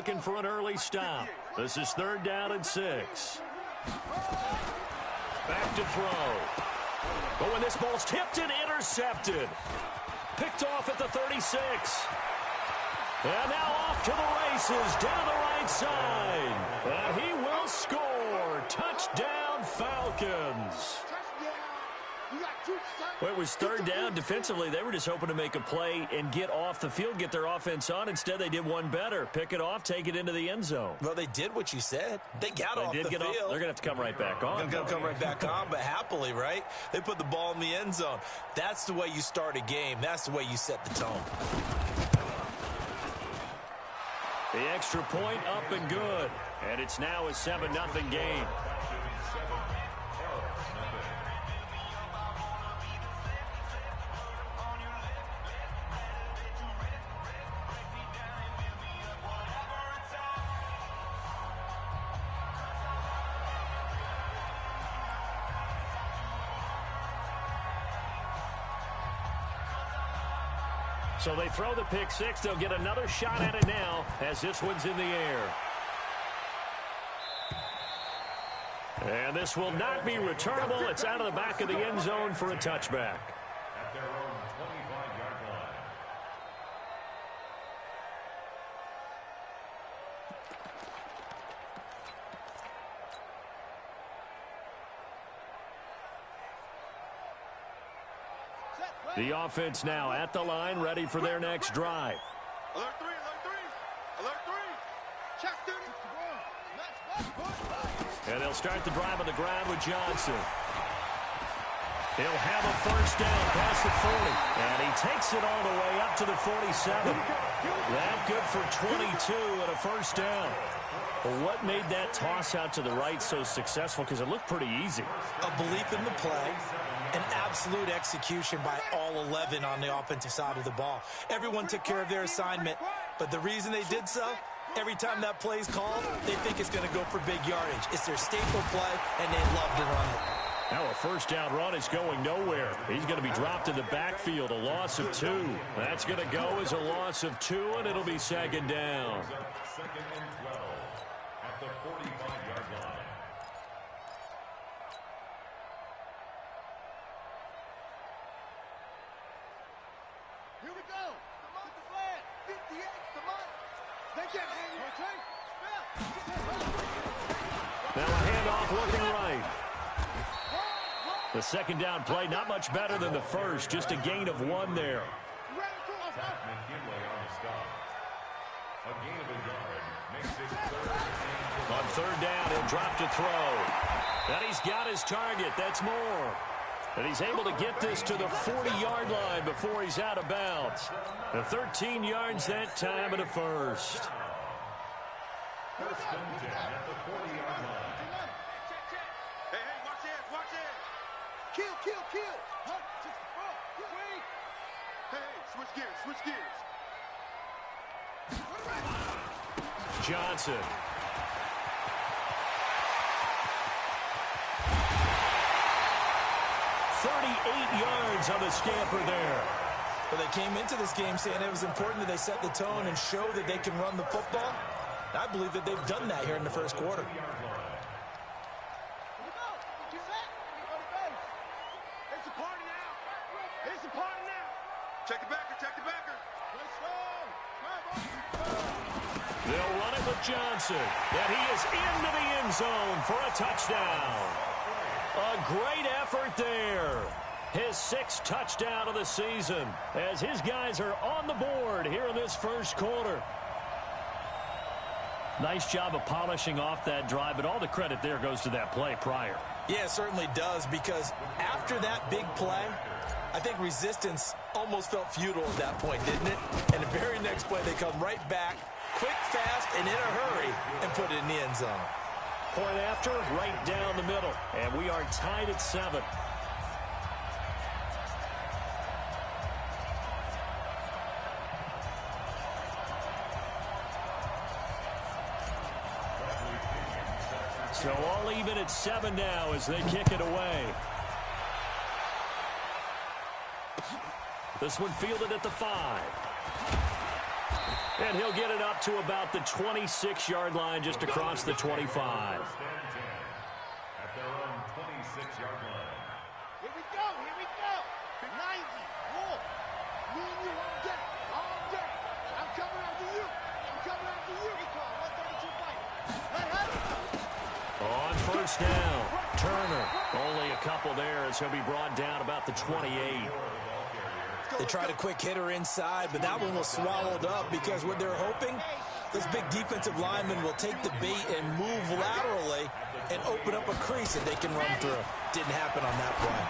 looking for an early stop. This is 3rd down and 6. Back to throw. But when this ball's tipped and intercepted. Picked off at the 36. And now off to the races down the right side. And he will score. Touchdown, Falcons. Well, it was 3rd down. Defensively, they were just hoping to make a play and get off the field, get their offense on. Instead, they did one better. Pick it off, take it into the end zone. Well, they did what you said. They got off the field. They're going to have to come right back on. They're going to come right back on, but happily, right? They put the ball in the end zone. That's the way you start a game. That's the way you set the tone. The extra point up and good. And it's now a 7-0 game. So they throw the pick six. They'll get another shot at it now as this one's in the air. And this will not be returnable. It's out of the back of the end zone for a touchback. At their own 25-yard line. The offense now at the line, ready for their next drive. Alert 3, alert 3, alert 3. Check And they'll start the drive on the ground with Johnson. He'll have a first down past the 40. And he takes it all the way up to the 47. That good for 22 and a first down. Well, what made that toss out to the right so successful? Because it looked pretty easy. A belief in the play. An absolute execution by all 11 on the offensive side of the ball. Everyone took care of their assignment, but the reason they did so, every time that play is called, they think it's going to go for big yardage. It's their staple play, and they love to run it. Now a first down run is going nowhere. He's going to be dropped in the backfield, a loss of 2. That's going to go as a loss of 2, and it'll be 2nd down. 2nd and 12 at the 45-yard line. Here we go. Come on, the flag. 58, come on. They can't hang you. Now a handoff looking right. The 2nd down play, not much better than the first. Just a gain of 1 there. McKinley on the stop. A gain of a yard makes it 3rd and 10. On 3rd down, he'll drop to throw. And he's got his target. That's more. And he's able to get this to the 40-yard line before he's out of bounds. The 13 yards that time and a first. First and 10 at the 40-yard line. Hey, watch it, watch it. Kill. Huh? Just wait. Hey, switch gears. Johnson. Yards on the scamper there. Well, they came into this game saying it was important that they set the tone and show that they can run the football. And I believe that they've done that here in the first quarter. It's a party now. Check the backer. They'll run it with Johnson. And he is into the end zone for a touchdown. A great effort there. His 6th touchdown of the season as his guys are on the board here in this first quarter. Nice job of polishing off that drive, but all the credit there goes to that play prior. Yeah, it certainly does, because after that big play, I think resistance almost felt futile at that point, didn't it? And the very next play, they come right back, quick, fast, and in a hurry, and put it in the end zone. Point after, right down the middle. And we are tied at 7. So all even at 7 now as they kick it away. This one fielded at the 5. And he'll get it up to about the 26-yard line just across the 25. At their own 26-yard line. Here we go. 90. Wolf. Me and you on deck. On deck. I'm coming after you. We call 132 fight. On first down, Turner. Only a couple there as he'll be brought down about the 28. They tried a quick hitter inside, but that one was swallowed up because what they're hoping, those big defensive linemen will take the bait and move laterally and open up a crease that they can run through. Didn't happen on that play.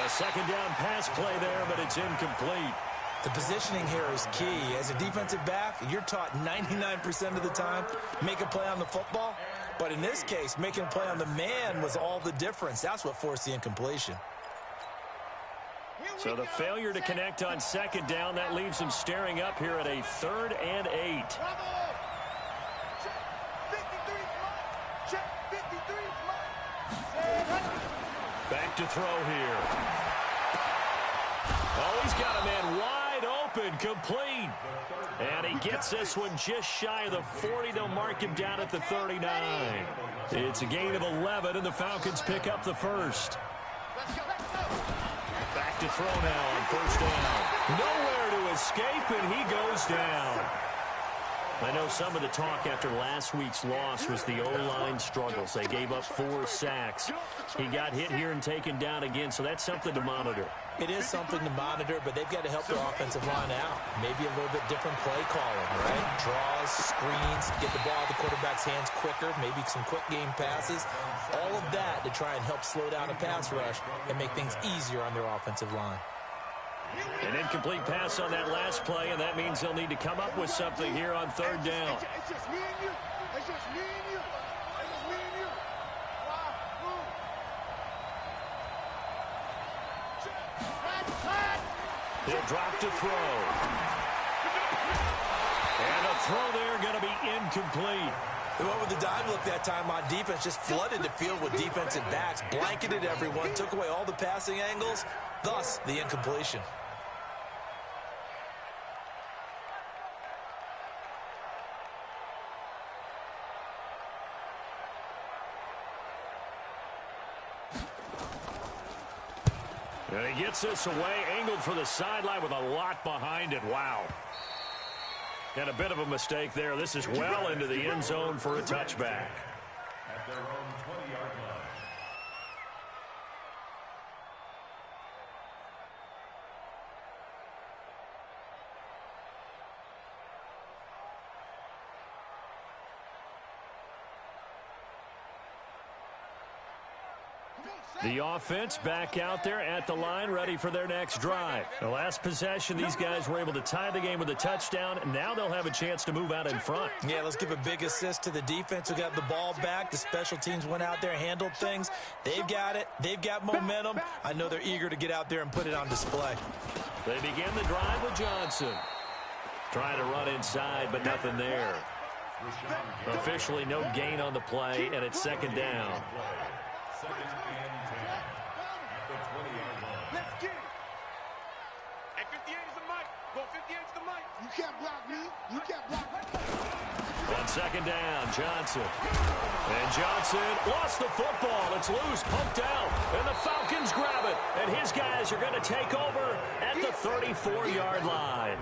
A second down pass play there, but it's incomplete. The positioning here is key. As a defensive back, you're taught 99% of the time, make a play on the football. But in this case, making a play on the man was all the difference. That's what forced the incompletion. So the failure to connect on second down, that leaves him staring up here at a 3rd and 8. Back to throw here. Oh, he's got a man wide open, complete. And he gets this one just shy of the 40. They'll mark him down at the 39. It's a gain of 11, and the Falcons pick up the first. Back to throw now on first down. Nowhere to escape, and he goes down. I know some of the talk after last week's loss was the O-line struggles. They gave up 4 sacks. He got hit here and taken down again, so that's something to monitor. It is something to monitor, but they've got to help their offensive line out. Maybe a little bit different play calling, right? Draws, screens, get the ball out of the quarterback's hands quicker, maybe some quick game passes. All of that to try and help slow down a pass rush and make things easier on their offensive line. An incomplete pass on that last play, and that means they'll need to come up with something here on 3rd down. It's just me and you. It's just me and you. He'll drop to throw. And a throw there going to be incomplete. They went with the dime look that time on defense, just flooded the field with defensive backs, blanketed everyone, took away all the passing angles, thus the incompletion. And he gets this away, angled for the sideline with a lot behind it. Wow. And a bit of a mistake there. This is well into the end zone for a touchback. At their own 20-yard line. The offense back out there at the line, ready for their next drive. The last possession, these guys were able to tie the game with a touchdown. Now they'll have a chance to move out in front. Yeah, let's give a big assist to the defense who got the ball back. The special teams went out there, handled things. They've got it. They've got momentum. I know they're eager to get out there and put it on display. They begin the drive with Johnson. Trying to run inside, but nothing there. Officially no gain on the play, and it's second down. Second and 10 at the 20-yard line. Let's get it. At 58 is the mic. Go 58 is the mic. You can't block me. You can't block me. On second down, Johnson. And Johnson lost the football. It's loose, pumped out. And the Falcons grab it. And his guys are going to take over at the 34-yard line.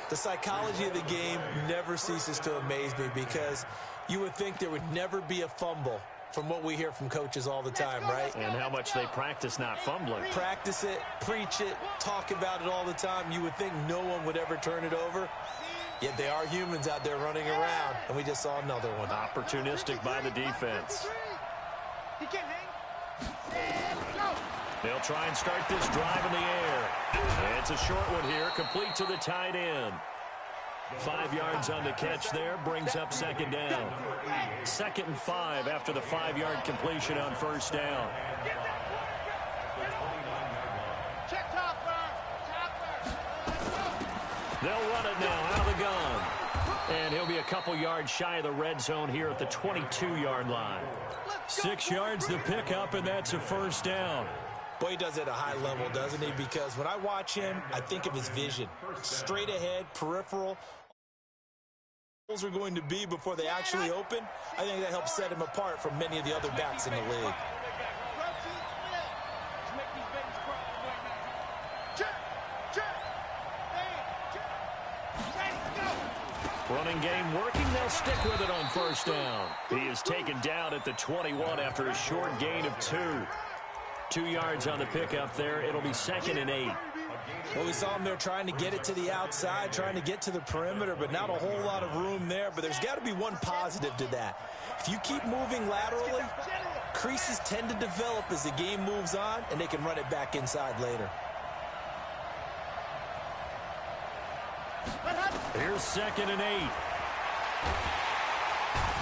The psychology of the game never ceases to amaze me because you would think there would never be a fumble from what we hear from coaches all the time, right? And how much they practice not fumbling. Practice it, preach it, talk about it all the time. You would think no one would ever turn it over. Yet they are humans out there running around, and we just saw another one. Opportunistic by the defense. He can't hang. They'll try and start this drive in the air. And it's a short one here, complete to the tight end. 5 yards on the catch there, brings up second down. 2nd and 5 after the 5-yard completion on first down. They'll run it now out of the gun. And he'll be a couple yards shy of the red zone here at the 22-yard line. 6 yards to pick up, and that's a first down. Well, he does it at a high level, doesn't he? Because when I watch him, I think of his vision. Straight ahead, peripheral. Are going to be before they actually open. I think that helps set him apart from many of the other backs in the league. Running game working. They'll stick with it on first down. He is taken down at the 21 after a short gain of 2. 2 yards on the pickup there. It'll be 2nd and 8. Well, we saw him there trying to get it to the outside, trying to get to the perimeter, but not a whole lot of room there. But there's got to be one positive to that. If you keep moving laterally, creases tend to develop as the game moves on, and they can run it back inside later. Here's 2nd and 8.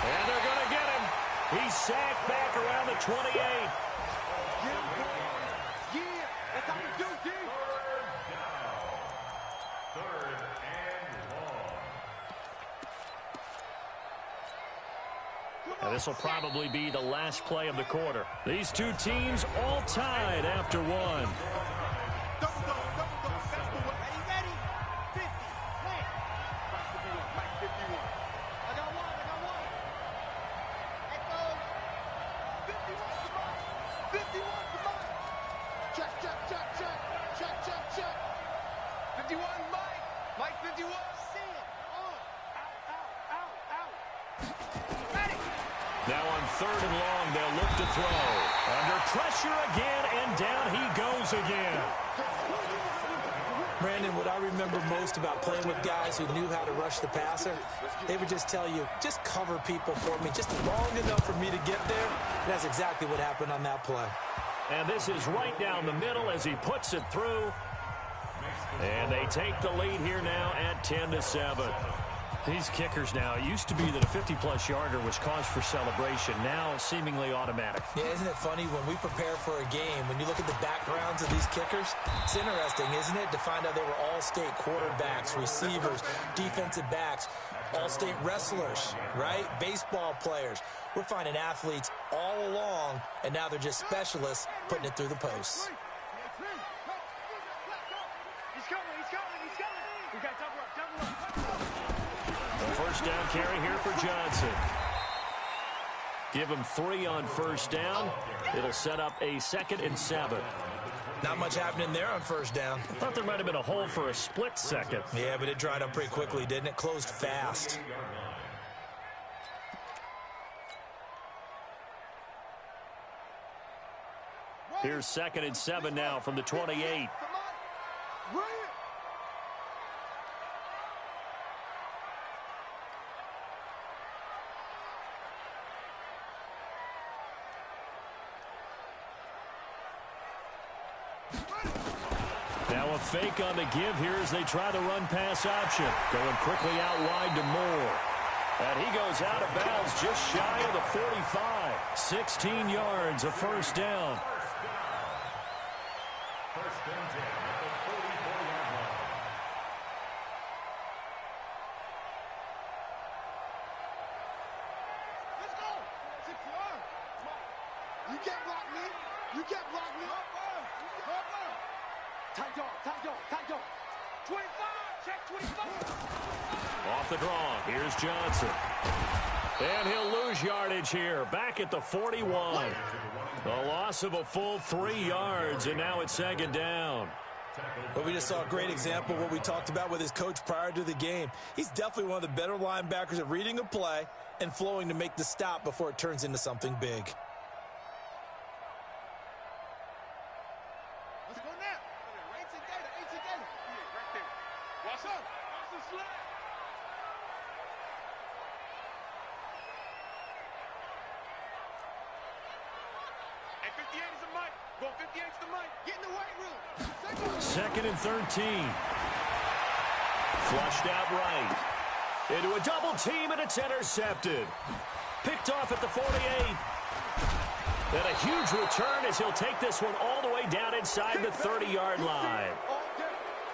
And they're going to get him. He's sacked back around the 28. And this will probably be the last play of the quarter. These two teams all tied after 1. Now on 3rd and long, they'll look to throw. Under pressure again, and down he goes again. Brandon, what I remember most about playing with guys who knew how to rush the passer, they would just tell you, just cover people for me, just long enough for me to get there. And that's exactly what happened on that play. And this is right down the middle as he puts it through. And they take the lead here now at 10-7. These kickers now, it used to be that a 50-plus yarder was cause for celebration. Now seemingly automatic. Yeah, isn't it funny when we prepare for a game, when you look at the backgrounds of these kickers, it's interesting, isn't it, to find out they were all-state quarterbacks, receivers, defensive backs, all-state wrestlers, right? Baseball players. We're finding athletes all along, and now they're just specialists putting it through the posts. First down carry here for Johnson. Give him 3 on first down. It'll set up a 2nd and 7. Not much happening there on first down. Thought there might have been a hole for a split second. Yeah, but it dried up pretty quickly, didn't it? Closed fast. Here's 2nd and 7 now from the 28. Now a fake on the give here as they try the run-pass option. Going quickly out wide to Moore. And he goes out of bounds just shy of the 45. 16 yards, a first down. First and 10 at the 44-yard line. Let's go. 6 yards. You can't block me. You can't block me. Tight dog. 25. Check 25. Off the draw. Here's Johnson. And he'll lose yardage here. Back at the 41. A loss of a full 3 yards, and now it's 2nd down. But we just saw a great example of what we talked about with his coach prior to the game. He's definitely one of the better linebackers at reading a play and flowing to make the stop before it turns into something big. Let's go now. Right together. Right there. What's up? What's the slap? Hey, 58 is the mic. Go 58 is the mic. Get in the weight room. 2nd and 13. Flushed out right. Into a double team, and it's intercepted. Picked off at the 48. And a huge return as he'll take this one all the way down inside the 30-yard line.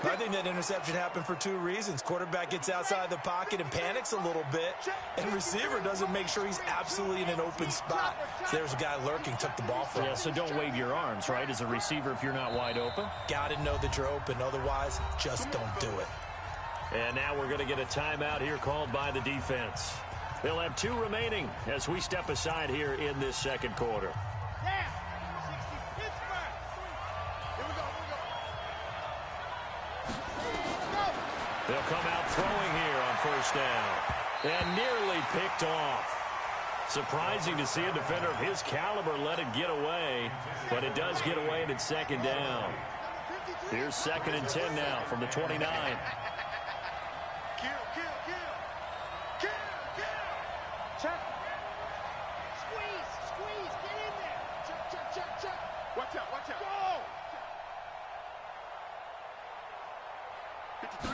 I think that interception happened for two reasons. Quarterback gets outside the pocket and panics a little bit, and receiver doesn't make sure he's absolutely in an open spot. So there's a guy lurking, took the ball from him. Yeah, so don't wave your arms, right, as a receiver if you're not wide open. Got to know that you're open. Otherwise, just don't do it. And now we're going to get a timeout here called by the defense. They'll have 2 remaining as we step aside here in this second quarter. They'll come out throwing here on first down. And nearly picked off. Surprising to see a defender of his caliber let it get away, but it does get away and it's second down. Here's 2nd and 10 now from the 29. Check. Squeeze, get in there. Check. Watch out. Go! 53.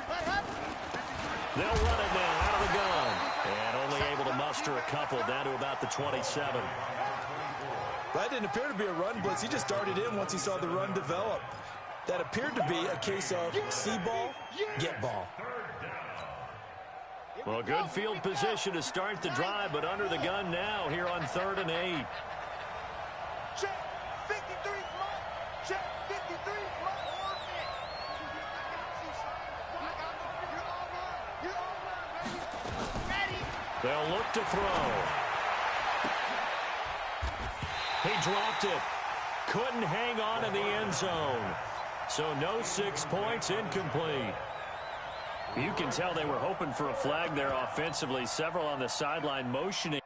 They'll run it now out of the gun. And only able to muster a couple down to about the 27. That didn't appear to be a run blitz. He just darted in once he saw the run develop. That appeared to be a case of see ball, get ball. Well, good field position to start the drive, but under the gun now here on 3rd and 8. Check. 53. Check. 53. They'll look to throw. He dropped it. Couldn't hang on in the end zone. So no 6 points, incomplete. You can tell they were hoping for a flag there offensively. Several on the sideline motioning.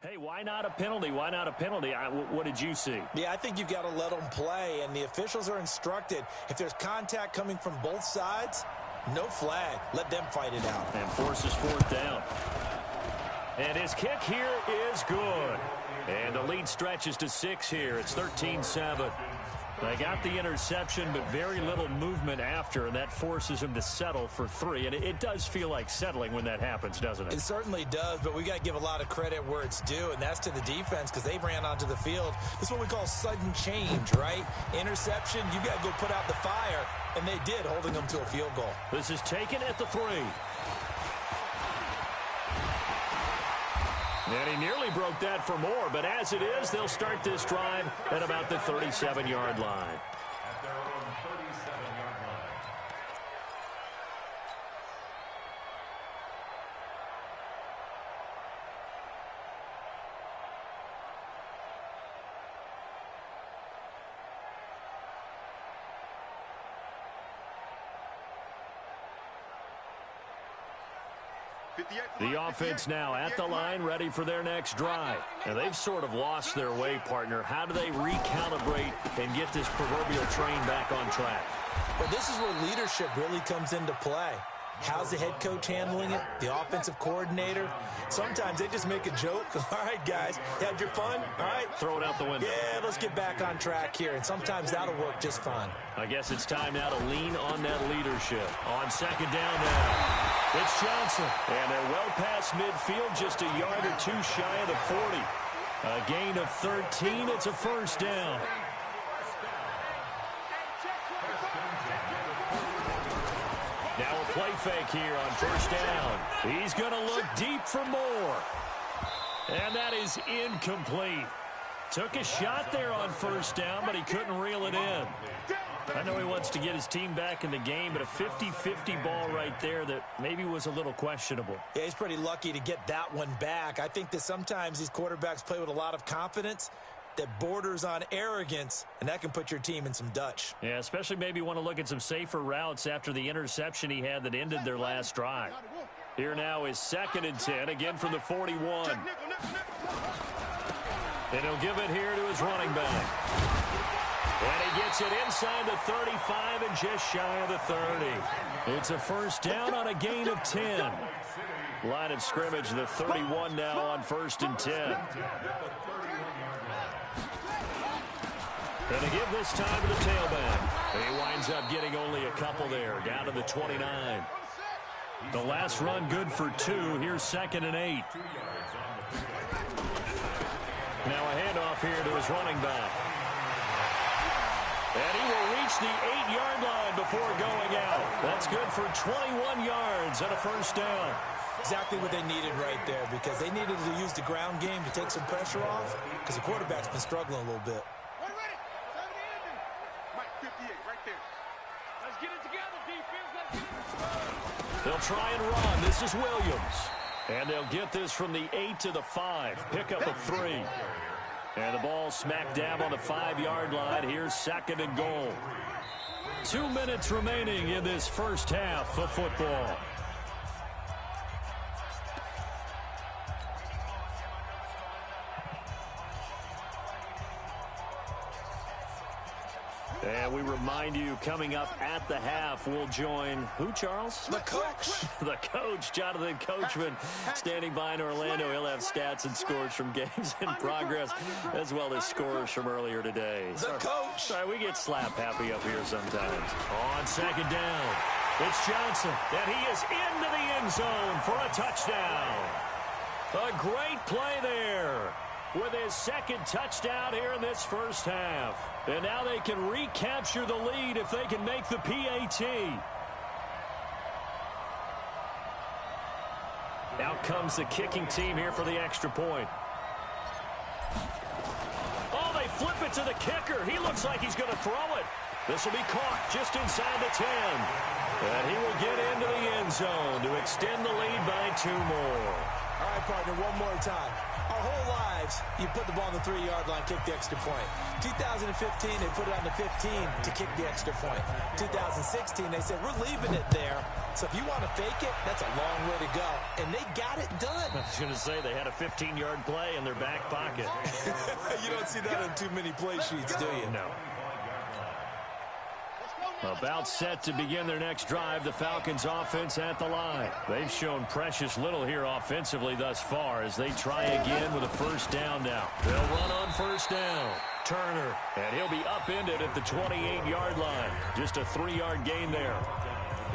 Hey, why not a penalty? Why not a penalty? What did you see? Yeah, I think you've got to let them play, and the officials are instructed. If there's contact coming from both sides, no flag. Let them fight it out. And forces 4th down. And his kick here is good. And the lead stretches to 6 here. It's 13-7. They got the interception, but very little movement after, and that forces him to settle for 3. And it does feel like settling when that happens, doesn't it? It certainly does, but we got to give a lot of credit where it's due, and that's to the defense because they ran onto the field. This is what we call sudden change, right? Interception, you got to go put out the fire, and they did, holding them to a field goal. This is taken at the 3. And he nearly broke that for more, but as it is, they'll start this drive at about the 37-yard line. At their own 37-yard line. The offense now at the line, ready for their next drive. And they've sort of lost their way, partner. How do they recalibrate and get this proverbial train back on track? Well, this is where leadership really comes into play. How's the head coach handling it? The offensive coordinator? Sometimes they just make a joke. All right, guys, had your fun? All right. Throw it out the window. Yeah, let's get back on track here. And sometimes that'll work just fine. I guess it's time now to lean on that leadership. On 2nd down now. It's Johnson. And they're well past midfield, just a yard or 2 shy of the 40. A gain of 13. It's a 1st down. Now a play fake here on 1st down. He's going to look deep for more. And that is incomplete. Took a shot there on 1st down, but he couldn't reel it in. I know he wants to get his team back in the game, but a 50-50 ball right there that maybe was a little questionable. Yeah, he's pretty lucky to get that one back. I think that sometimes these quarterbacks play with a lot of confidence that borders on arrogance, and that can put your team in some Dutch. Yeah, especially maybe want to look at some safer routes after the interception he had that ended their last drive. Here now is 2nd and 10, again from the 41. And he'll give it here to his running back. And he gets it inside the 35 and just shy of the 30. It's a 1st down on a gain of 10. Line of scrimmage, the 31 now on 1st and 10. And to give this time to the tailback. He winds up getting only a couple there, down to the 29. The last run good for 2. Here's 2nd and 8. Now a handoff here to his running back. And he will reach the 8-yard line before going out. That's good for 21 yards and a first down. Exactly what they needed right there, because they needed to use the ground game to take some pressure off, because the quarterback's been struggling a little bit. Mike, 58, right there. Let's get it together, defense. Let's get it. They'll try and run. This is Williams. And they'll get this from the 8 to the 5. Pickup of 3. And the ball smack dab on the 5-yard line. Here's second and goal. 2 minutes remaining in this first half of football. And we remind you, coming up at the half, we'll join who, Charles? The coach. The coach, Jonathan Coachman, standing by in Orlando. He'll have stats and scores from games in progress, as well as scores from earlier today. The coach. Sorry, we get slap happy up here sometimes. On second down, it's Johnson, and he is into the end zone for a touchdown. A great play there, with his second touchdown here in this first half. And now they can recapture the lead if they can make the PAT. Out comes the kicking team here for the extra point. Oh, they flip it to the kicker. He looks like he's going to throw it. This will be caught just inside the 10. And he will get into the end zone to extend the lead by 2 more. All right, partner, one more time. Our whole lives, you put the ball on the 3-yard line, kick the extra point. 2015, they put it on the 15 to kick the extra point. 2016, they said, we're leaving it there. So if you want to fake it, that's a long way to go. And they got it done. I was going to say, they had a 15-yard play in their back pocket. You don't see that on too many play sheets, do you? No. About set to begin their next drive, the Falcons offense at the line. They've shown precious little here offensively thus far as they try again with a first down now. They'll run on first down. Turner, and he'll be upended at the 28-yard line. Just a 3-yard gain there.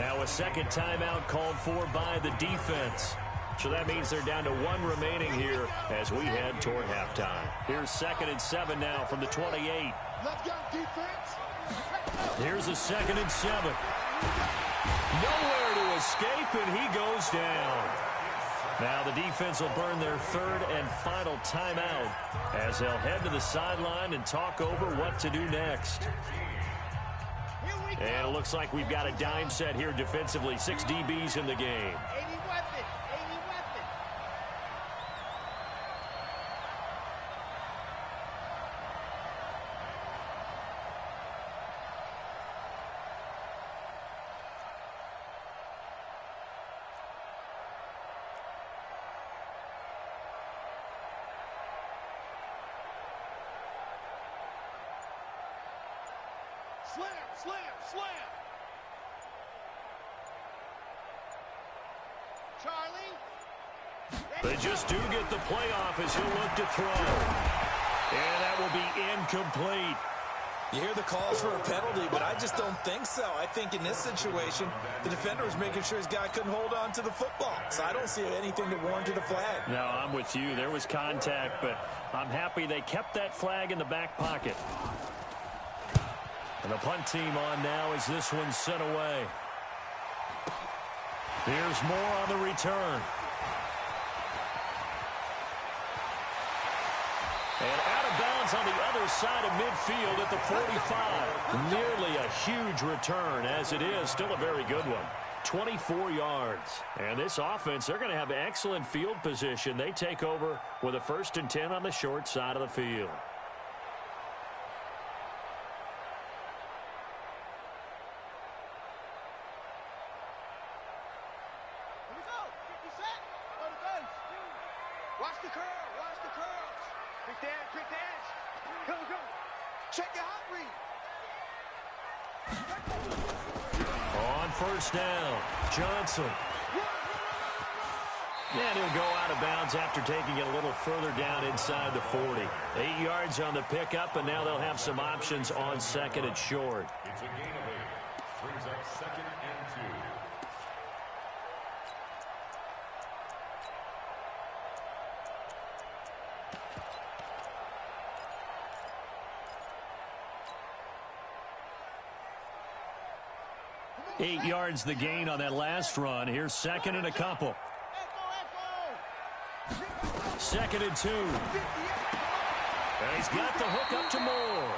Now a second timeout called for by the defense. So that means they're down to 1 remaining here as we head toward halftime. Here's 2nd and 7 now from the 28. Let's go, defense. Here's a 2nd and 7. Nowhere to escape, and he goes down. Now the defense will burn their 3rd and final timeout as they'll head to the sideline and talk over what to do next. And it looks like we've got a dime set here defensively. 6 DBs in the game. 80 weapon. 80 weapon. Slam, slam, slam. Charlie. They just do get the playoff as he'll look to throw. And that will be incomplete. You hear the calls for a penalty, but I just don't think so. I think in this situation, the defender was making sure his guy couldn't hold on to the football. So I don't see anything that warranted a flag. No, I'm with you. There was contact, but I'm happy they kept that flag in the back pocket. And the punt team on now as this one's sent away. Here's more on the return. And out of bounds on the other side of midfield at the 45. Nearly a huge return, as it is still a very good one. 24 yards. And this offense, they're going to have excellent field position. They take over with a 1st and 10 on the short side of the field. Watch the curl. Watch the curls. Quick dance. Quick dance. Go, go. Check your hot read. On first down, Johnson. And he'll go out of bounds after taking it a little further down inside the 40. 8 yards on the pickup, and now they'll have some options on 2nd and short. It's a gain of 8. Brings up 2nd and 2. 8 yards the gain on that last run. Here's second and a couple. Second and 2. And he's got the hook up to Moore.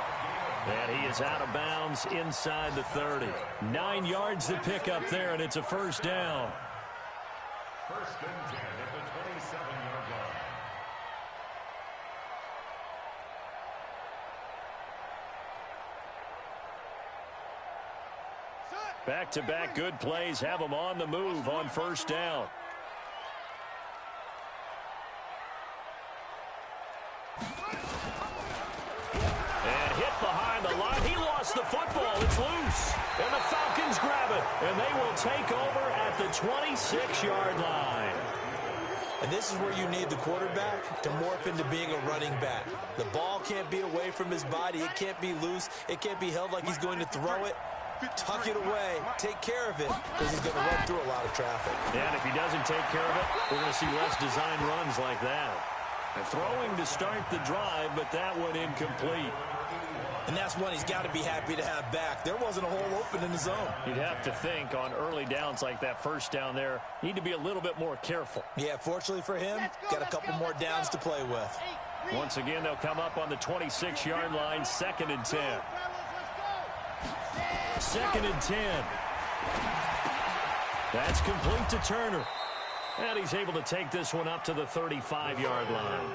And he is out of bounds inside the 30. 9 yards to pick up there, and it's a first down. First and 10 at the 27-yard line. Back-to-back good plays have them on the move on first down. And hit behind the line. He lost the football. It's loose. And the Falcons grab it. And they will take over at the 26-yard line. And this is where you need the quarterback to morph into being a running back. The ball can't be away from his body. It can't be loose. It can't be held like he's going to throw it. Tuck it away. Take care of it, because he's going to run through a lot of traffic. And if he doesn't take care of it, we're going to see less design runs like that. Throwing to start the drive, but that one incomplete. And that's one he's got to be happy to have back. There wasn't a hole open in the zone. You'd have to think on early downs like that first down there, need to be a little bit more careful. Yeah, fortunately for him, got a couple more downs to play with. Once again, they'll come up on the 26-yard line, second and 10. Second and 10. That's complete to Turner. And he's able to take this one up to the 35-yard line.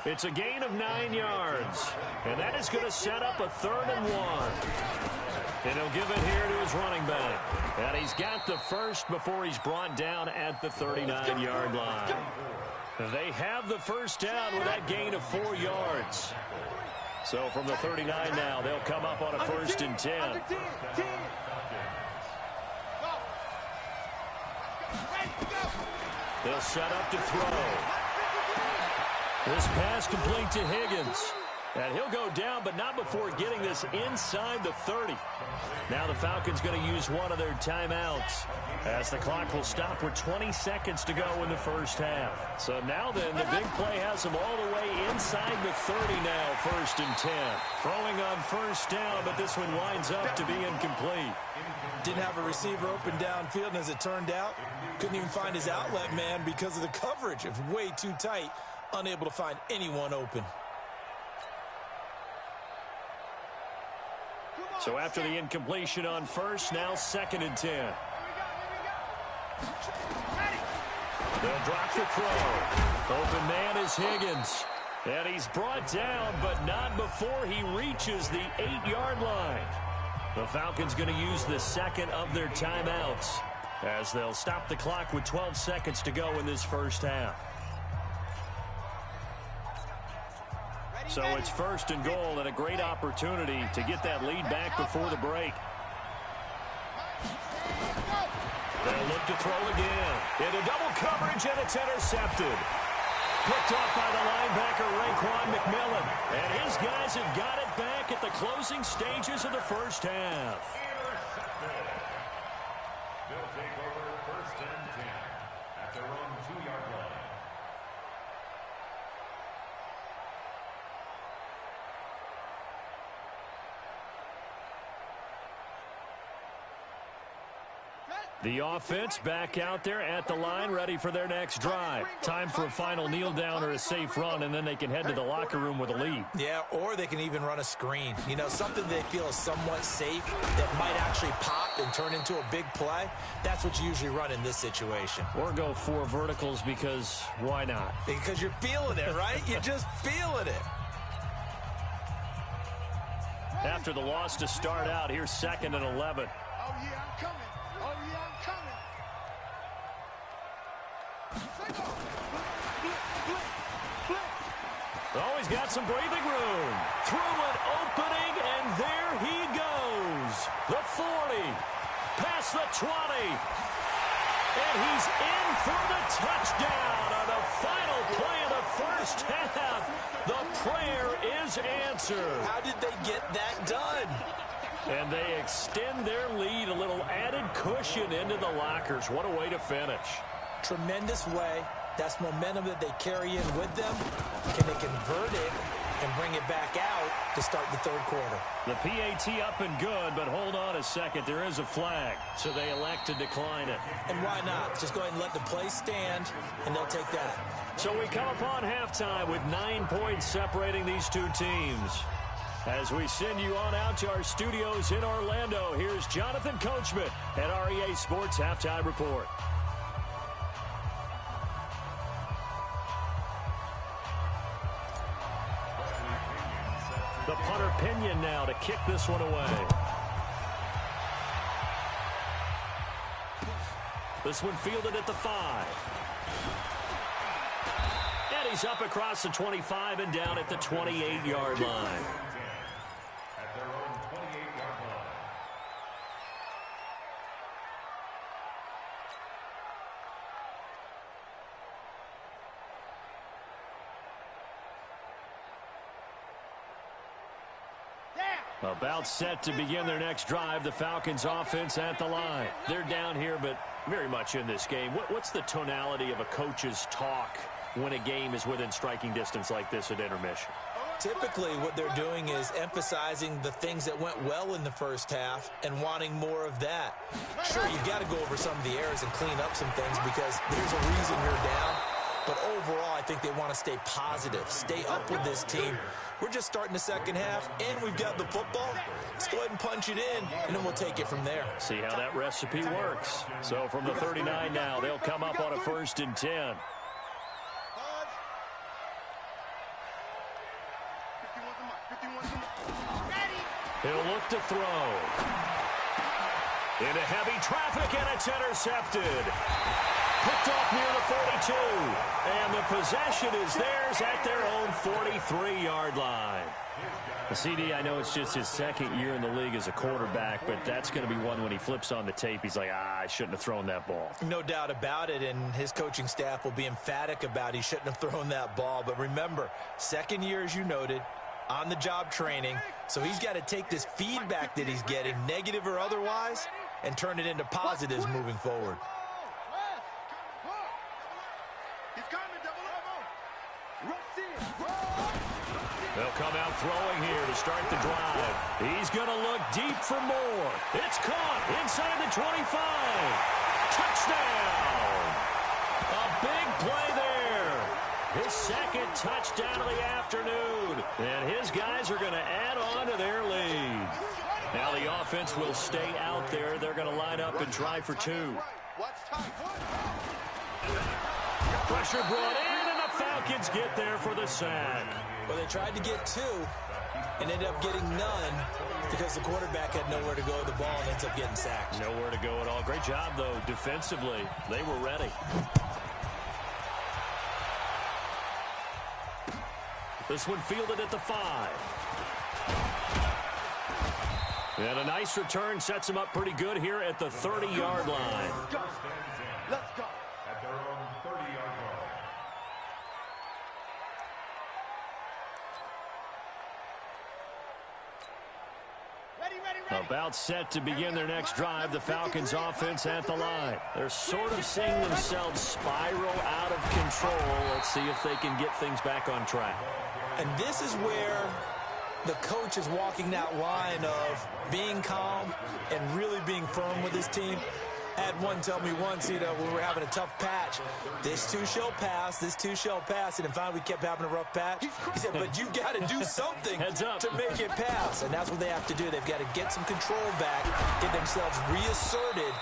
It's a gain of 9 yards. And that is going to set up a 3rd and 1. And he'll give it here to his running back. And he's got the first before he's brought down at the 39-yard line. They have the first down with that gain of 4 yards. So from the 39 now, they'll come up on a 1st and 10. They'll set up to throw. This pass complete to Higgins. And he'll go down, but not before getting this inside the 30. Now the Falcons going to use one of their timeouts, as the clock will stop with 20 seconds to go in the first half. So now then, the big play has them all the way inside the 30 now, 1st and 10. Throwing on first down, but this one winds up to be incomplete. Didn't have a receiver open downfield, and as it turned out, couldn't even find his outlet man because of the coverage. It was way too tight, unable to find anyone open. So after the incompletion on first, now 2nd and 10. They'll drop the throw. Open man is Higgins. And he's brought down, but not before he reaches the 8-yard line. The Falcons going to use the second of their timeouts, as they'll stop the clock with 12 seconds to go in this first half. So it's 1st and goal, and a great opportunity to get that lead back before the break. They'll look to throw again. Into double coverage, and it's intercepted. Picked off by the linebacker, Raekwon McMillan. And his guys have got it back at the closing stages of the first half. They'll take over 1st and 10 at their own 2-yard line. The offense back out there at the line, ready for their next drive. Time for a final kneel down or a safe run, and then they can head to the locker room with a lead. Yeah, or they can even run a screen. You know, something they feel is somewhat safe that might actually pop and turn into a big play. That's what you usually run in this situation. Or go 4 verticals, because why not? Because you're feeling it, right? You're just feeling it. After the loss to start out, here's 2nd and 11. Oh, yeah, I'm coming. Oh, yeah, I'm coming. Oh, he's got some breathing room. Through an opening, and there he goes. The 40, past the 20. And he's in for the touchdown on the final play of the first half. The prayer is answered. How did they get that done? And they extend their lead, a little added cushion into the lockers. What a way to finish. Tremendous way. That's momentum that they carry in with them. Can they convert it and bring it back out to start the third quarter. The PAT up and good, but hold on a second. There is a flag, so they elect to decline it. And why not? Just go ahead and let the play stand, and they'll take that. So we come upon halftime with 9 points separating these two teams. As we send you on out to our studios in Orlando, here's Jonathan Coachman at REA Sports Halftime Report. The punter Pinion now to kick this one away. This one fielded at the 5. And he's up across the 25 and down at the 28-yard line. At their own 28-yard line. About set to begin their next drive, the Falcons offense at the line. They're down here, but very much in this game. What's the tonality of a coach's talk when a game is within striking distance like this at intermission? Typically, what they're doing is emphasizing the things that went well in the first half and wanting more of that. Sure, you've got to go over some of the errors and clean up some things because there's a reason you're down. But overall, I think they want to stay positive, stay up with this team. We're just starting the second half, and we've got the football. Let's go ahead and punch it in, and then we'll take it from there. See how that recipe works. So from the 39 now, they'll come up on a 1st and 10. He'll look to throw. Into heavy traffic, and it's intercepted. Picked off near the 42. And the possession is theirs at their own 43-yard line. The CD, I know it's just his second year in the league as a quarterback, but that's going to be one when he flips on the tape. He's like, I shouldn't have thrown that ball. No doubt about it, and his coaching staff will be emphatic about he shouldn't have thrown that ball. But remember, second year, as you noted, on-the-job training, so he's got to take this feedback that he's getting, negative or otherwise, and turn it into positives moving forward. They'll come out throwing here to start the drive. He's going to look deep for more. It's caught inside the 25. Touchdown! A big play there. His second touchdown of the afternoon. And his guys are going to add on to their lead. Now the offense will stay out there. They're going to line up and try for 2. Pressure brought in, and the Falcons get there for the sack. Well, they tried to get 2 and ended up getting none because the quarterback had nowhere to go with the ball and ends up getting sacked. Nowhere to go at all. Great job, though, defensively. They were ready. This one fielded at the 5. And a nice return sets him up pretty good here at the 30-yard line. Let's go. At their own 30-yard line. About set to begin their next drive, the Falcons offense at the line. They're sort of seeing themselves spiral out of control. Let's see if they can get things back on track. And this is where the coach is walking that line of being calm and really being firm with his team. Had one tell me once, when we were having a tough patch, this too shall pass, this too shall pass. And finally, we kept having a rough patch. He said, but you got to do something to make it pass. And that's what they have to do. They've got to get some control back, get themselves reasserted,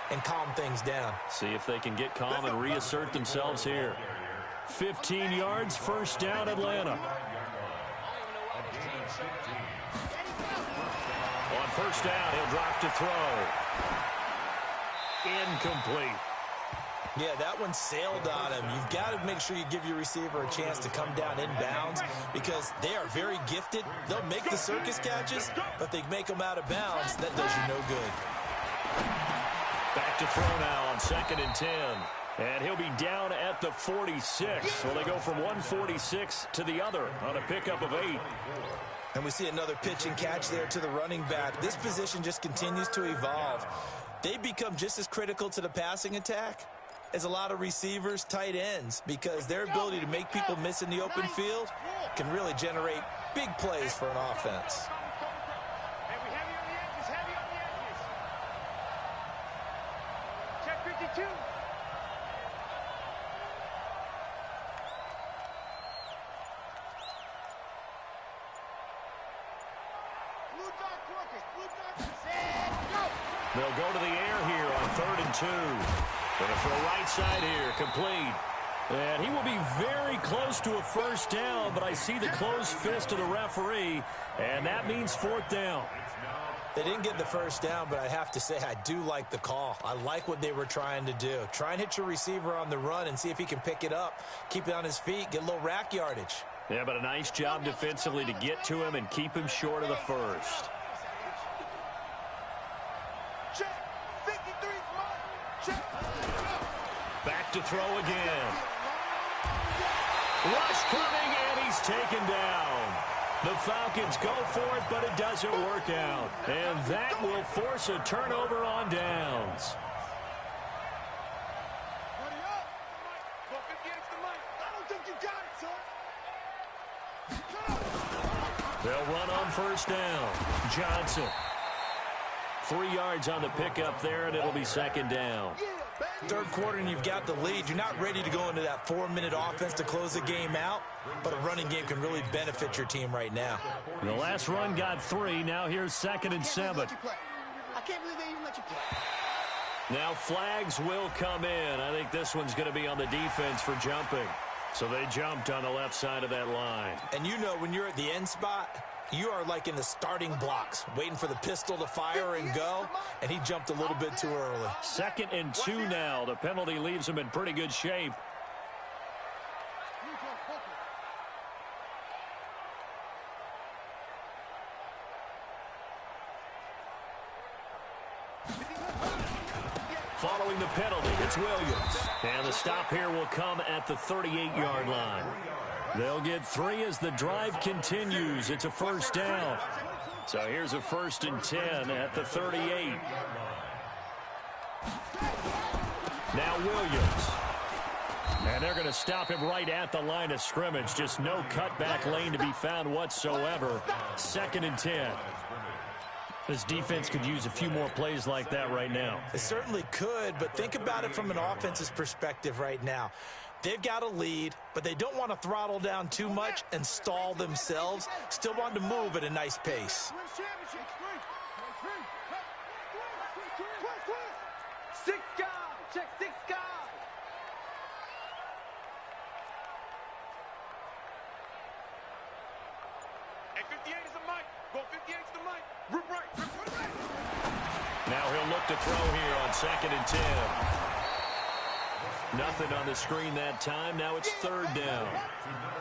and calm things down. See if they can get calm and reassert themselves here. 15 yards, 1st down, Atlanta. On 1st down, he'll drop to throw. Incomplete. Yeah, that one sailed on him. You've got to make sure you give your receiver a chance to come down inbounds because they are very gifted. They'll make the circus catches, but they make them out of bounds. That does you no good. Back to throw now on 2nd and 10. And he'll be down at the 46. So they go from 146 to the other on a pickup of 8. And we see another pitch and catch there to the running back. This position just continues to evolve. They become just as critical to the passing attack is a lot of receivers, tight ends, because their ability to make people miss in the open field can really generate big plays for an offense. Hey, we heavy on the edges, heavy on the edges. Check 52. Blue dot workers, blue dot set, go! They'll go to the air here on 3rd and 2. Going to throw right side here, complete. And he will be very close to a first down, but I see the closed fist of the referee, and that means 4th down. They didn't get the first down, but I have to say I do like the call. I like what they were trying to do. Try and hit your receiver on the run and see if he can pick it up, keep it on his feet, get a little rack yardage. Yeah, but a nice job defensively to get to him and keep him short of the first. Check, 53 mark, check. Back to throw again. Rush coming, and he's taken down. The Falcons go for it, but it doesn't work out. And that will force a turnover on downs. Buddy up. Go 58's the mic. I don't think you got it, son. They'll run on first down. Johnson. 3 yards on the pickup there, and it'll be 2nd down. Third quarter and you've got the lead. You're not ready to go into that 4-minute offense to close the game out, but a running game can really benefit your team right now. The last run got 3. Now here's 2nd and 7. I can't believe they even let you play. Now flags will come in. I think this one's going to be on the defense for jumping. So they jumped on the left side of that line. And you know when you're at the end spot, you are like in the starting blocks, waiting for the pistol to fire and go, and he jumped a little bit too early. 2nd and 2 now. The penalty leaves him in pretty good shape. Following the penalty, it's Williams. And the stop here will come at the 38-yard line. They'll get 3 as the drive continues. It's a first down. So here's a 1st and 10 at the 38. Now Williams. And they're going to stop him right at the line of scrimmage. Just no cutback lane to be found whatsoever. 2nd and 10. This defense could use a few more plays like that right now. It certainly could, but think about it from an offense's perspective right now. They've got a lead, but they don't want to throttle down too much and stall themselves. Still want to move at a nice pace. 6 guys, check 6 guys. Hey, 58 is the mic. Go 58's the mic. Rip right. Now he'll look to throw here on 2nd and 10. Nothing on the screen that time. Now it's 3rd down.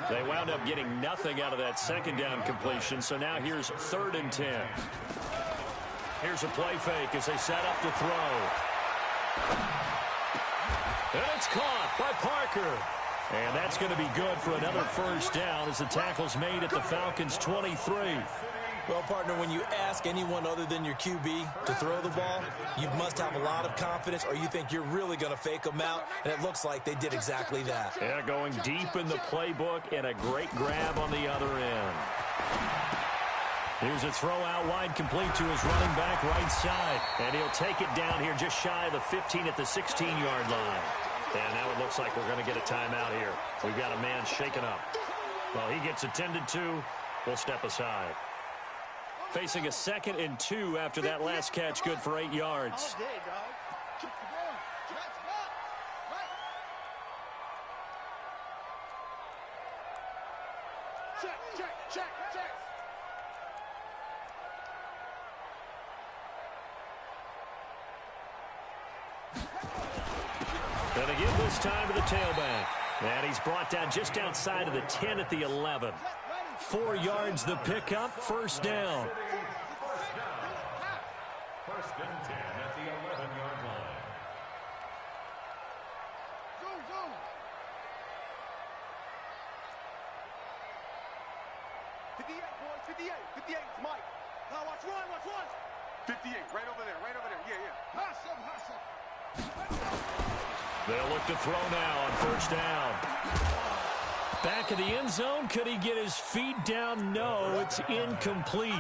They wound up getting nothing out of that 2nd down completion, so now here's 3rd and 10. Here's a play fake as they set up to throw. And it's caught by Parker. And that's going to be good for another first down as the tackle's made at the Falcons' 23. Well, partner, when you ask anyone other than your QB to throw the ball, you must have a lot of confidence or you think you're really going to fake them out, and it looks like they did exactly that. Yeah, going deep in the playbook and a great grab on the other end. Here's a throw out wide, complete to his running back right side. And he'll take it down here just shy of the 15 at the 16-yard line. And now it looks like we're going to get a timeout here. We've got a man shaken up. Well, he gets attended to. We'll step aside. Facing a 2nd and 2 after that last catch, good for 8 yards. Check. Gonna give this time to the tailback. And he's brought down just outside of the 10 at the 11. 4 yards the pickup, first down. 1st and 10 at the 11-yard line. Zoom. 58, boys, 58. 58, Mike. Now watch one. 58, right over there. Yeah. Hustle. They'll look to throw now on first down. Back of the end zone. Could he get his feet down? No, it's incomplete.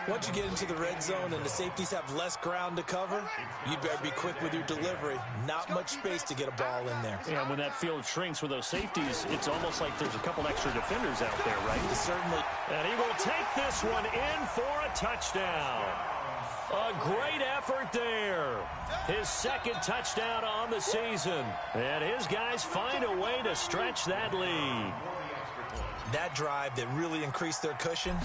Once you get into the red zone and the safeties have less ground to cover, you'd better be quick with your delivery. Not much space to get a ball in there. Yeah, when that field shrinks with those safeties, it's almost like there's a couple extra defenders out there, right? Certainly. And he will take this one in for a touchdown. A great effort there. His second touchdown on the season. And his guys find a way to stretch that lead. That drive that really increased their cushion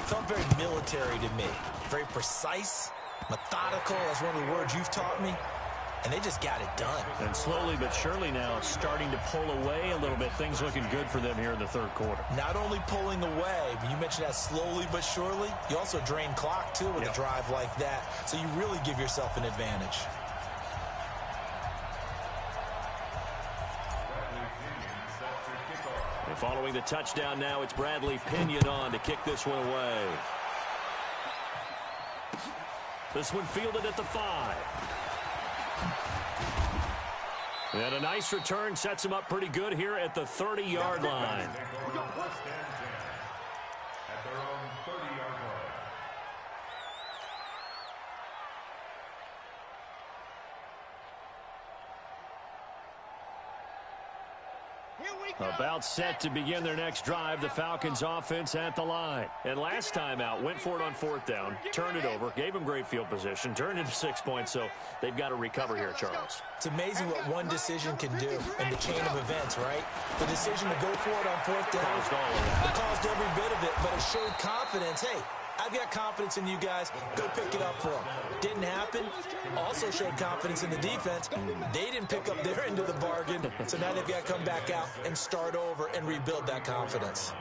felt very military to me. Very precise, methodical. That's one of the words you've taught me. And they just got it done. And slowly but surely now starting to pull away a little bit. Things looking good for them here in the third quarter. Not only pulling away, but you mentioned that slowly but surely. You also drain clock, too, with a drive like that. So you really give yourself an advantage. And following the touchdown now, it's Bradley Pinion on to kick this one away. This one fielded at the 5. And a nice return sets him up pretty good here at the 30-yard line. First and 10 at their own 30-yard line. About set to begin their next drive, the Falcons offense at the line. And last time out, went for it on fourth down, turned it over, gave them great field position, turned it to 6 points, so they've got to recover here, Charles. It's amazing what one decision can do in the chain of events, right? The decision to go for it on fourth down, it caused every bit of it, but it showed confidence. Hey, I've got confidence in you guys. Go pick it up for them. Didn't happen. Also showed confidence in the defense. They didn't pick up their end of the bargain, so now they've got to come back out and start over and rebuild that confidence.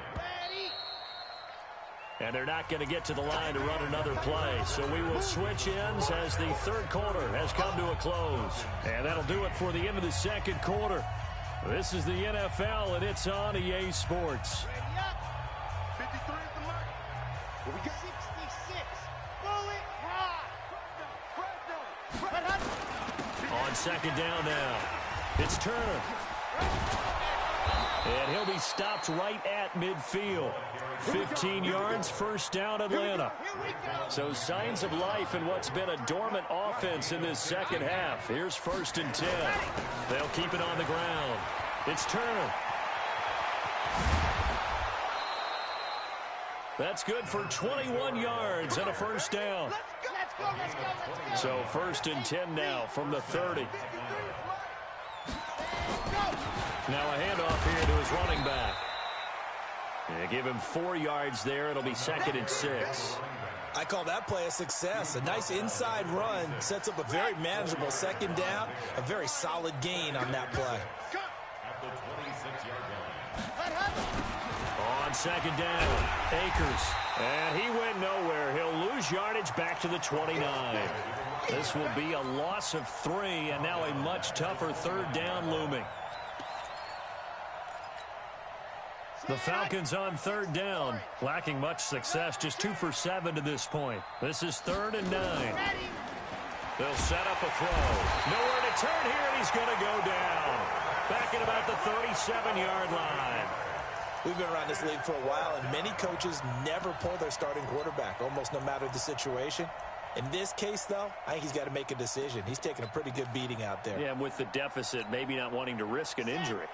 And they're not going to get to the line to run another play, so we will switch ends as the third quarter has come to a close. And that'll do it for the end of the second quarter. This is the NFL, and it's on EA Sports. 53 is the mark. Here we go. 66. Bullet high. On second down now, it's Turner. And he'll be stopped right at midfield. 15 yards, first down Atlanta. So signs of life in what's been a dormant offense in this second half. Here's first and 10. They'll keep it on the ground. It's Turner. That's good for 21 yards and a first down. So first and 10 now from the 30. Now a handoff here to his running back. They give him 4 yards there. It'll be second and 6. I call that play a success. A nice inside run sets up a very manageable second down. A very solid gain on that play. At the 26-yard line. On second down, Akers. And he went nowhere. He'll lose yardage back to the 29. This will be a loss of 3, and now a much tougher third down looming. The Falcons on third down, lacking much success, just 2 for 7 to this point. This is 3rd and 9. They'll set up a throw. Nowhere to turn here, and he's going to go down. Back at about the 37-yard line. We've been around this league for a while, and many coaches never pull their starting quarterback, almost no matter the situation. In this case, though, I think he's got to make a decision. He's taking a pretty good beating out there. Yeah, and with the deficit, maybe not wanting to risk an injury.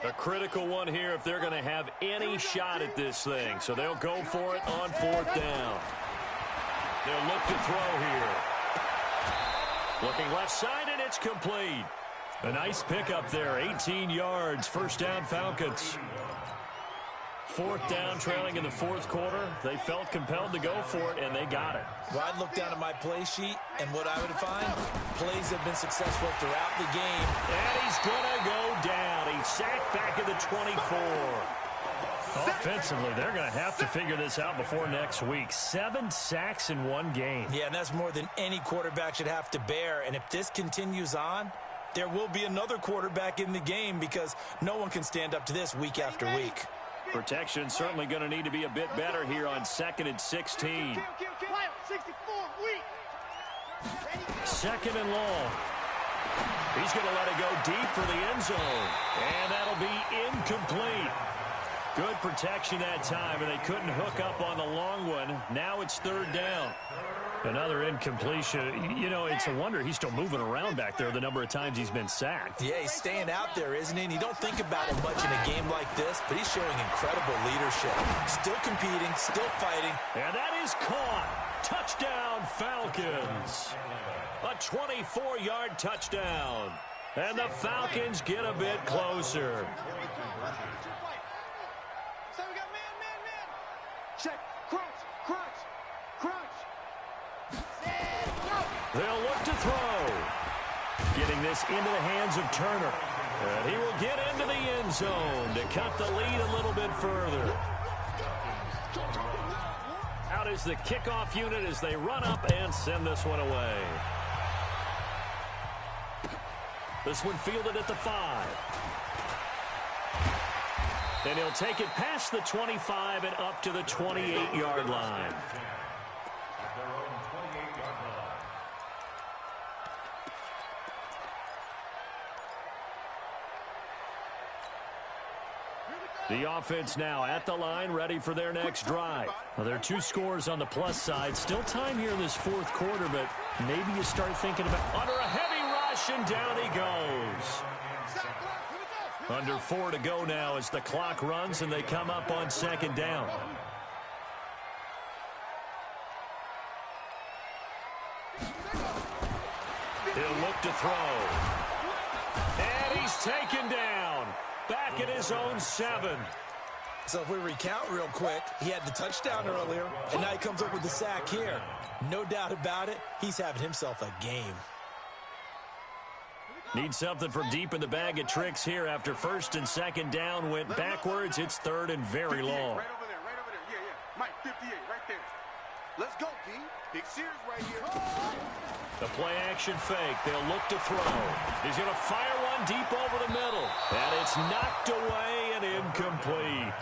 A critical one here if they're going to have any shot at this thing. So they'll go for it on fourth down. They'll look to throw here. Looking left side, and it's complete. A nice pickup there, 18 yards, first down Falcons. Fourth down, trailing in the fourth quarter. They felt compelled to go for it, and they got it. Well, I'd look down at my play sheet, and what I would find, plays have been successful throughout the game. And he's going to go down. He's sacked back at the 24. Offensively, they're going to have to figure this out before next week. 7 sacks in one game. Yeah, and that's more than any quarterback should have to bear. And if this continues on, there will be another quarterback in the game because no one can stand up to this week after week. Protection certainly going to need to be a bit better here on 2nd and 16. 64, weak. 2nd and long. He's going to let it go deep for the end zone. And that'll be incomplete. Good protection that time, and they couldn't hook up on the long one. Now it's third down. Another incompletion. You know, it's a wonder he's still moving around back there the number of times he's been sacked. Yeah, he's staying out there, isn't he? And you don't think about it much in a game like this, but he's showing incredible leadership. Still competing, still fighting. And that is caught. Touchdown, Falcons. A 24-yard touchdown. And the Falcons get a bit closer. So we got man. Check. Crunch. They'll look to throw. Getting this into the hands of Turner. And he will get into the end zone to cut the lead a little bit further. Out is the kickoff unit as they run up and send this one away. This one fielded at the 5. And he'll take it past the 25 and up to the 28-yard line. The offense now at the line, ready for their next drive. Well, there are 2 scores on the plus side. Still time here in this fourth quarter, but maybe you start thinking about under a heavy rush, and down he goes. Under 4 to go now as the clock runs, and they come up on second down. He'll look to throw. And he's taken down. Back at his own 7. So if we recount real quick, he had the touchdown earlier, and now he comes up with the sack here. No doubt about it, he's having himself a game. Need something from deep in the bag of tricks here after first and second down went backwards. It's third and very long. Right over there. Yeah. Mike, 58, right there. Let's go, D. Big Sears right here. The play action fake. They'll look to throw. He's going to fire one deep over the middle. And it's knocked away and incomplete.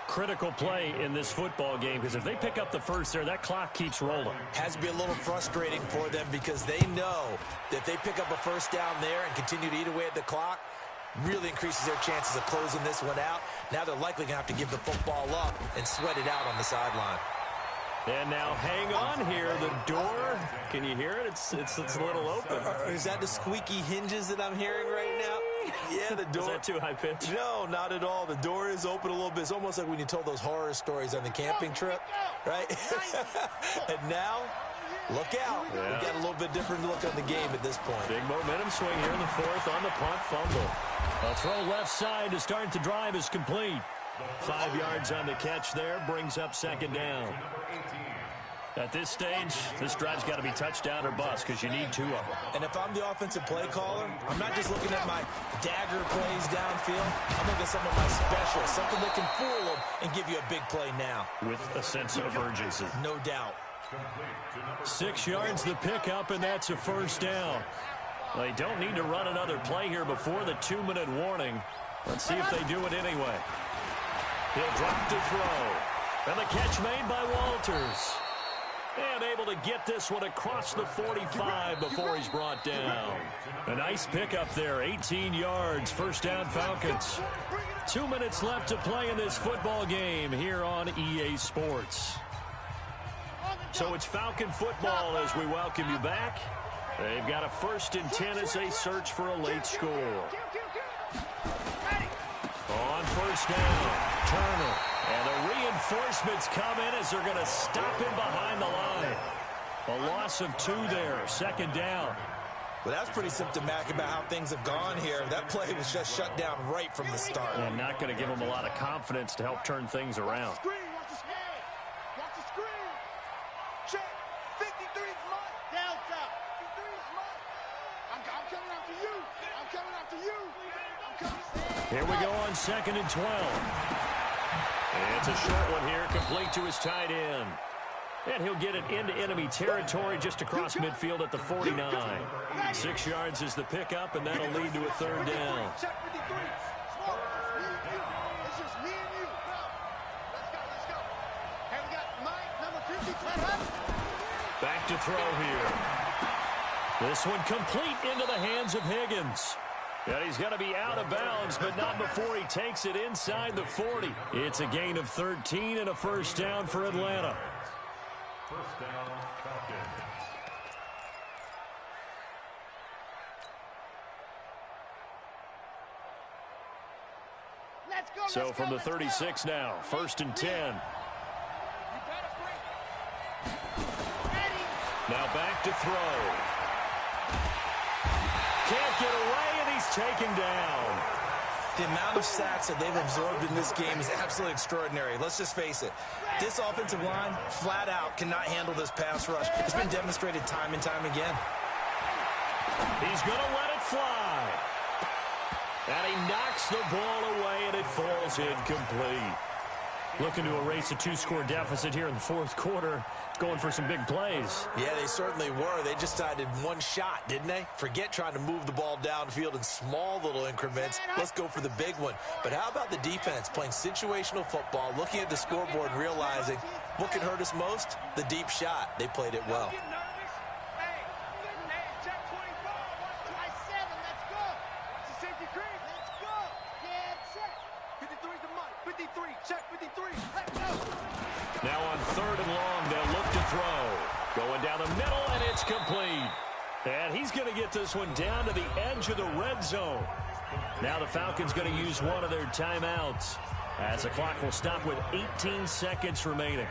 Critical play in this football game, because if they pick up the first there, that clock keeps rolling. Has to be a little frustrating for them because they know that if they pick up a first down there and continue to eat away at the clock, really increases their chances of closing this one out. Now they're likely going to have to give the football up and sweat it out on the sideline. And now hang on here. The door, can you hear it? It's a little open. Is that the squeaky hinges that I'm hearing right now? Yeah, the door. Is that too high pitch? No, not at all. The door is open a little bit. It's almost like when you told those horror stories on the camping trip, right? And now, look out. Yeah. We've got a little bit different look on the game at this point. Big momentum swing here in the fourth on the punt fumble. A throw left side to start the drive is complete. 5 yards on the catch there, brings up second down. At this stage, this drive's got to be touchdown or bust because you need 2 of them. And if I'm the offensive play caller, I'm not just looking at my dagger plays downfield. I'm looking at some of my specials, something that can fool them and give you a big play now. With a sense of urgency. No doubt. 6 yards the pickup, and that's a first down. They don't need to run another play here before the 2-minute warning. Let's see if they do it anyway. He'll drop to throw. And the catch made by Walters. And able to get this one across the 45 before he's brought down. A nice pickup there, 18 yards, first down Falcons. 2 minutes left to play in this football game here on EA Sports. So it's Falcon football as we welcome you back. They've got a 1st and 10 as they search for a late score. On first down, Turner. And the reinforcements come in as they're going to stop him behind the line. A loss of 2 there, second down. Well, that's pretty symptomatic about how things have gone here. That play was just shut down right from the start. And not going to give him a lot of confidence to help turn things around. Watch the screen. Check. 53 is mine. Down south. 53 is mine. I'm coming after you. Here we go on 2nd and 12. It's a short one here, complete to his tight end. And he'll get it into enemy territory just across midfield at the 49. 6 yards is the pickup, and that'll lead to a third down. Check 53. Smart. It's just me and you. Let's go. Hey, we got Mike, number 50. Back to throw here. This one complete into the hands of Higgins. And he's going to be out of bounds, but not before he takes it inside the 40. It's a gain of 13 and a first down for Atlanta. First down, Falcons. Let's go. So from the 36 now, first and 10. Now back to throw. Can't get away, and he's taken down. The amount of sacks that they've absorbed in this game is absolutely extraordinary. Let's just face it. This offensive line, flat out, cannot handle this pass rush. It's been demonstrated time and time again. He's going to let it fly. And he knocks the ball away, and it falls incomplete. Looking to erase a 2-score deficit here in the fourth quarter. Going for some big plays. Yeah, they certainly were. They just decided one shot, didn't they? Forget trying to move the ball downfield in small little increments. Let's go for the big one. But how about the defense playing situational football, looking at the scoreboard and realizing what can hurt us most? The deep shot. They played it well. Now on third and long, they'll look to throw. Going down the middle, and it's complete. And he's going to get this one down to the edge of the red zone. Now the Falcons going to use one of their timeouts, as the clock will stop with 18 seconds remaining.